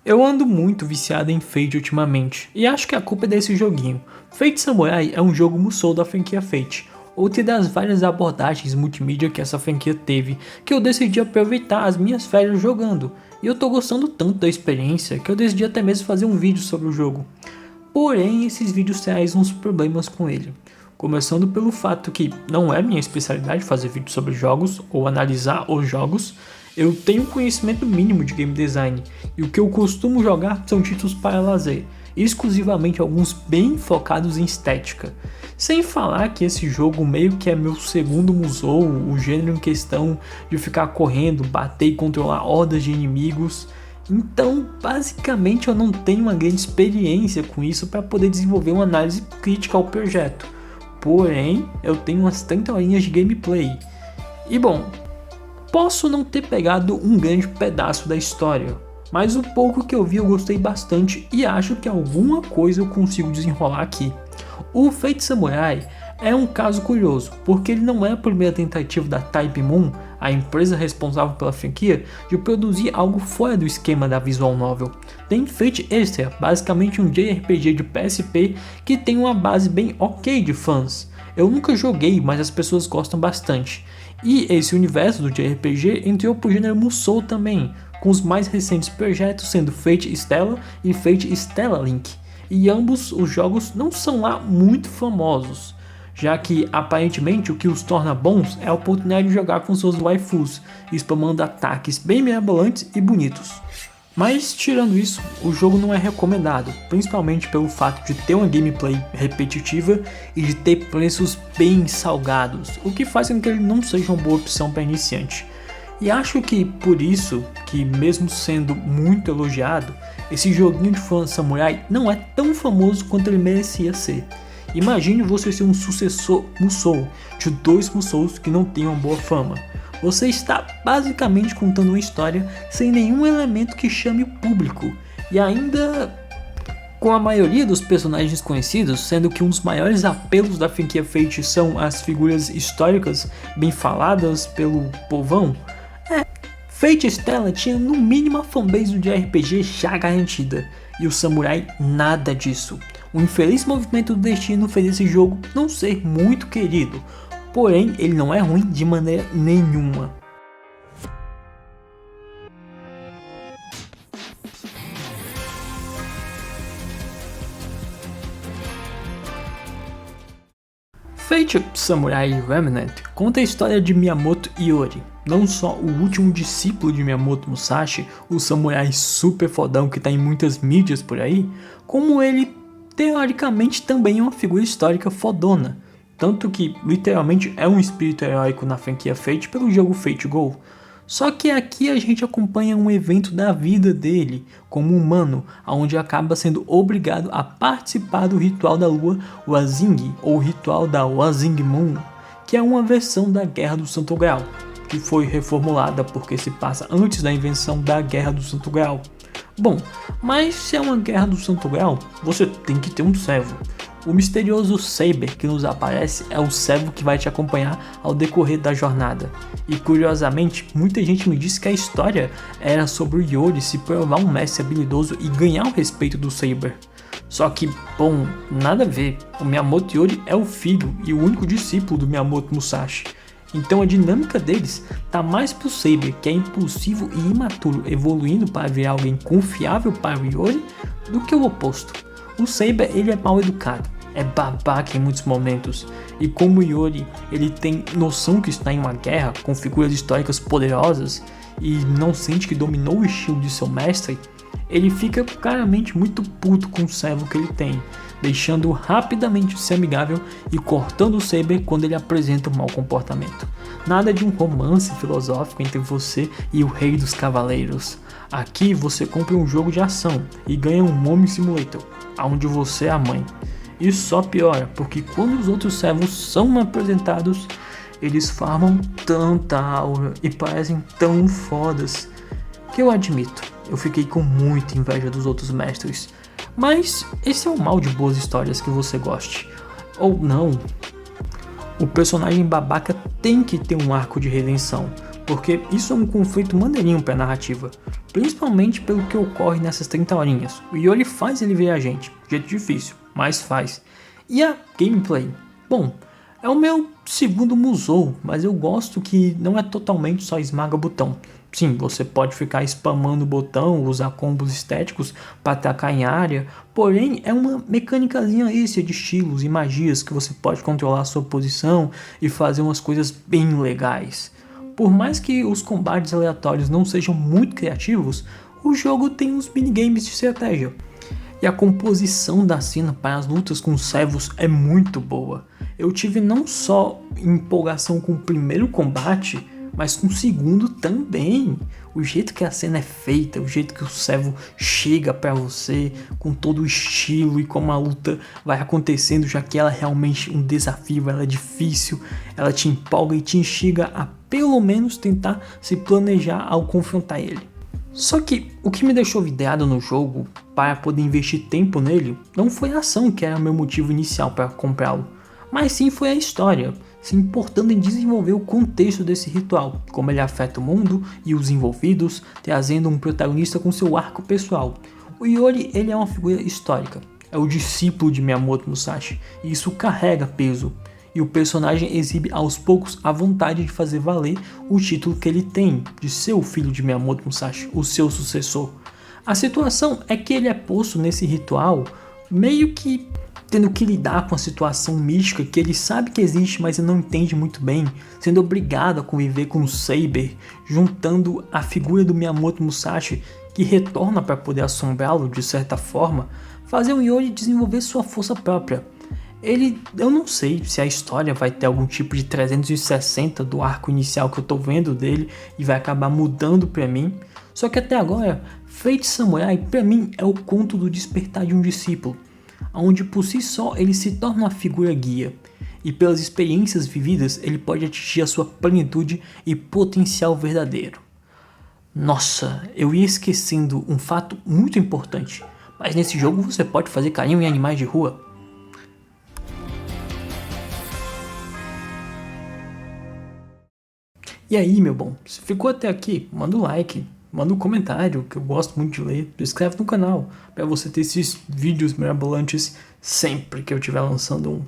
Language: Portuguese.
Eu ando muito viciado em Fate ultimamente, e acho que a culpa é desse joguinho. Fate Samurai é um jogo Musou da franquia Fate, outra das várias abordagens multimídia que essa franquia teve, que eu decidi aproveitar as minhas férias jogando, e eu tô gostando tanto da experiência que eu decidi até mesmo fazer um vídeo sobre o jogo. Porém, esses vídeos trazem uns problemas com ele. Começando pelo fato que não é minha especialidade fazer vídeos sobre jogos ou analisar os jogos, eu tenho conhecimento mínimo de game design e o que eu costumo jogar são títulos para lazer, exclusivamente alguns bem focados em estética. Sem falar que esse jogo meio que é meu segundo musou, o gênero em questão de ficar correndo, bater e controlar hordas de inimigos. Então, basicamente eu não tenho uma grande experiência com isso para poder desenvolver uma análise crítica ao projeto. Porém, eu tenho umas 30 horinhas de gameplay. E bom, posso não ter pegado um grande pedaço da história, mas o pouco que eu vi eu gostei bastante e acho que alguma coisa eu consigo desenrolar aqui. O Fate Samurai é um caso curioso, porque ele não é a primeira tentativa da Type Moon, a empresa responsável pela franquia, de produzir algo fora do esquema da visual novel. Tem Fate Extra, basicamente um JRPG de PSP que tem uma base bem ok de fãs. Eu nunca joguei, mas as pessoas gostam bastante. E esse universo do JRPG entrou pro gênero Musou também, com os mais recentes projetos sendo Fate Stella e Fate Stella Link. E ambos os jogos não são lá muito famosos, já que aparentemente o que os torna bons é a oportunidade de jogar com seus waifus, spamando ataques bem mirabolantes e bonitos. Mas tirando isso, o jogo não é recomendado, principalmente pelo fato de ter uma gameplay repetitiva e de ter preços bem salgados, o que faz com que ele não seja uma boa opção para iniciante. E acho que por isso, que mesmo sendo muito elogiado, esse joguinho de fã samurai não é tão famoso quanto ele merecia ser. Imagine você ser um sucessor Musou de dois Musous que não têm uma boa fama. Você está basicamente contando uma história sem nenhum elemento que chame o público, e ainda com a maioria dos personagens conhecidos, sendo que um dos maiores apelos da franquia Fate são as figuras históricas bem faladas pelo povão. Fate Stella tinha no mínimo a fanbase de RPG já garantida, e o Samurai nada disso. O infeliz movimento do destino fez esse jogo não ser muito querido, porém ele não é ruim de maneira nenhuma. Fate Samurai Remnant conta a história de Miyamoto Iori, não só o último discípulo de Miyamoto Musashi, o samurai super fodão que está em muitas mídias por aí, como ele teoricamente também é uma figura histórica fodona, tanto que literalmente é um espírito heróico na franquia Fate pelo jogo Fate Go. Só que aqui a gente acompanha um evento da vida dele como humano, onde acaba sendo obrigado a participar do ritual da lua Wazing, ou ritual da Wazing Moon, que é uma versão da Guerra do Santo Graal, que foi reformulada porque se passa antes da invenção da Guerra do Santo Graal. Bom, mas se é uma Guerra do Santo Graal, você tem que ter um servo. O misterioso Saber que nos aparece é o servo que vai te acompanhar ao decorrer da jornada. E curiosamente, muita gente me disse que a história era sobre o Iori se provar um mestre habilidoso e ganhar o respeito do Saber. Só que, bom, nada a ver, o Miyamoto Iori é o filho e o único discípulo do Miyamoto Musashi. Então a dinâmica deles tá mais pro Saber, que é impulsivo e imaturo, evoluindo para virar alguém confiável para o Iori, do que o oposto. O Saber ele é mal educado, é babaca em muitos momentos, e como o Iori ele tem noção que está em uma guerra com figuras históricas poderosas e não sente que dominou o estilo de seu mestre, ele fica claramente muito puto com o servo que ele tem, deixando-o rapidamente ser amigável e cortando o Saber quando ele apresenta um mau comportamento. Nada de um romance filosófico entre você e o rei dos cavaleiros. Aqui você compra um jogo de ação e ganha um Mommy Simulator, onde você é a mãe. E só piora, porque quando os outros servos são apresentados, eles farmam tanta aura e parecem tão fodas, que eu admito, eu fiquei com muita inveja dos outros mestres. Mas esse é o mal de boas histórias que você goste. Ou não. O personagem babaca tem que ter um arco de redenção, porque isso é um conflito maneirinho pra narrativa, principalmente pelo que ocorre nessas 30 horinhas. O Yori faz ele ver a gente, jeito difícil, mas faz. E a gameplay? Bom, é o meu segundo Musou, mas eu gosto que não é totalmente só esmaga botão. Sim, você pode ficar spamando o botão, usar combos estéticos para atacar em área, porém é uma mecânicazinha extra de estilos e magias que você pode controlar a sua posição e fazer umas coisas bem legais. Por mais que os combates aleatórios não sejam muito criativos, o jogo tem uns minigames de estratégia. E a composição da cena para as lutas com os servos é muito boa. Eu tive não só empolgação com o primeiro combate, mas com o segundo também. O jeito que a cena é feita, o jeito que o servo chega para você, com todo o estilo e como a luta vai acontecendo, já que ela é realmente um desafio, ela é difícil, ela te empolga e te instiga a pelo menos tentar se planejar ao confrontar ele. Só que o que me deixou vidrado no jogo para poder investir tempo nele não foi a ação que era o meu motivo inicial para comprá-lo, mas sim foi a história, se importando em desenvolver o contexto desse ritual, como ele afeta o mundo e os envolvidos, trazendo um protagonista com seu arco pessoal. O Yori, ele é uma figura histórica, é o discípulo de Miyamoto Musashi, e isso carrega peso. E o personagem exibe aos poucos a vontade de fazer valer o título que ele tem, de ser o filho de Miyamoto Musashi, o seu sucessor. A situação é que ele é posto nesse ritual meio que tendo que lidar com a situação mística que ele sabe que existe, mas ele não entende muito bem, sendo obrigado a conviver com o Saber, juntando a figura do Miyamoto Musashi, que retorna para poder assombrá-lo de certa forma, fazer o Yori desenvolver sua força própria. Eu não sei se a história vai ter algum tipo de 360 do arco inicial que eu tô vendo dele e vai acabar mudando pra mim. Só que até agora, Fate Samurai pra mim é o conto do despertar de um discípulo, onde por si só ele se torna uma figura guia. E pelas experiências vividas ele pode atingir a sua plenitude e potencial verdadeiro. Nossa, eu ia esquecendo um fato muito importante, mas nesse jogo você pode fazer carinho em animais de rua. E aí, meu bom, se ficou até aqui, manda um like, manda um comentário, que eu gosto muito de ler, se inscreve no canal, para você ter esses vídeos mirabolantes sempre que eu estiver lançando um.